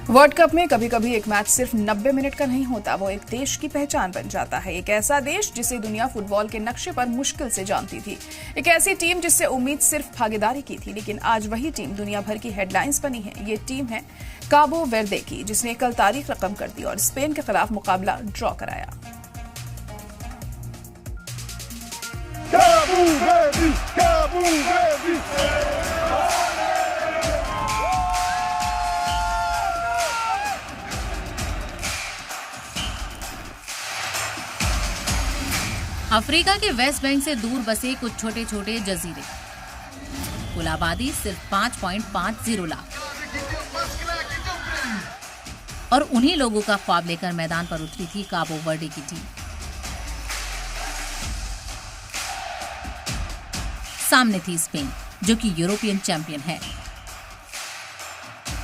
World cup में कभी कभी एक मैच सिर्फ 90 मिनट का नहीं होता, वो एक देश की पहचान बन जाता है। एक ऐसा देश जिसे दुनिया फुटबॉल के नक्शे पर मुश्किल से जानती थी। एक ऐसी टीम जिससे उम्मीद सिर्फ भागीदारी की थी, लेकिन आज वही टीम दुनिया भर की हेडलाइंस बनी है। ये टीम है काबो वेर्दे की, जिसने कल तारीख रकम कर दी और स्पेन के खिलाफ मुकाबला ड्रॉ कराया। अफ्रीका के वेस्ट बैंक से दूर बसे कुछ छोटे छोटे जजीरे, कुल आबादी सिर्फ 5.50 लाख, और उन्हीं लोगों का ख्वाब लेकर मैदान पर उतरी थी काबो वर्दे की टीम। सामने थी स्पेन, जो कि यूरोपियन चैंपियन है,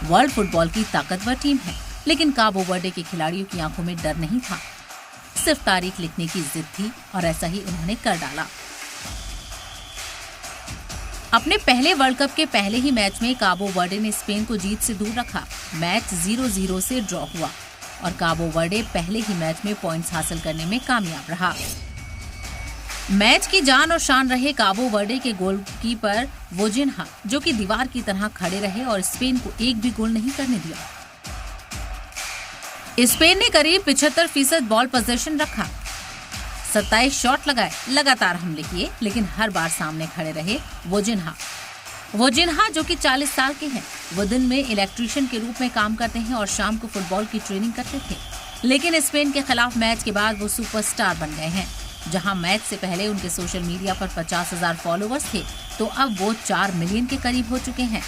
वर्ल्ड फुटबॉल की ताकतवर टीम है, लेकिन काबो वर्दे के खिलाड़ियों की आंखों में डर नहीं था, सिर्फ तारीख लिखने की जिद थी, और ऐसा ही उन्होंने कर डाला। अपने पहले वर्ल्ड कप के पहले ही मैच में काबो वर्दे ने स्पेन को जीत से दूर रखा। मैच 0-0 से ड्रॉ हुआ और काबो वर्दे पहले ही मैच में पॉइंट्स हासिल करने में कामयाब रहा। मैच की जान और शान रहे काबो वर्दे के गोलकीपर वोजिन्हा, जो कि दीवार की तरह खड़े रहे और स्पेन को एक भी गोल नहीं करने दिया। स्पेन ने करीब 75% बॉल पोजीशन रखा, 27 शॉट लगाए, लगातार हमले किए, लेकिन हर बार सामने खड़े रहे वोजिन्हा, जो कि 40 साल के हैं। वो दिन में इलेक्ट्रीशियन के रूप में काम करते हैं और शाम को फुटबॉल की ट्रेनिंग करते थे, लेकिन स्पेन के खिलाफ मैच के बाद वो सुपरस्टार बन गए हैं। जहां मैच से पहले उनके सोशल मीडिया पर 50,000 फॉलोअर्स थे, तो अब वो 4 मिलियन के करीब हो चुके हैं।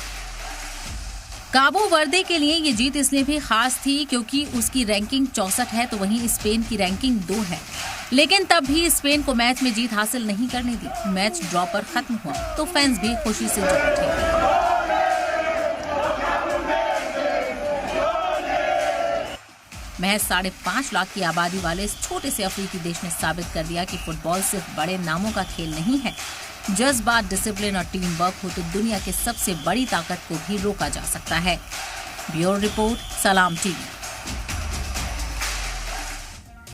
काबो वर्दे के लिए ये जीत इसलिए भी खास थी क्योंकि उसकी रैंकिंग 64 है, तो वहीं स्पेन की रैंकिंग 2 है, लेकिन तब भी स्पेन को मैच में जीत हासिल नहीं करने दी। मैच ड्रॉ पर खत्म हुआ तो फैंस भी खुशी से जम उठे। महज 5.5 लाख की आबादी वाले इस छोटे से अफ्रीकी देश ने साबित कर दिया कि फुटबॉल सिर्फ बड़े नामों का खेल नहीं है। जज्बात, डिसिप्लिन और टीम वर्क हो तो दुनिया के सबसे बड़ी ताकत को भी रोका जा सकता है। ब्यूरो रिपोर्ट, सलाम टीवी।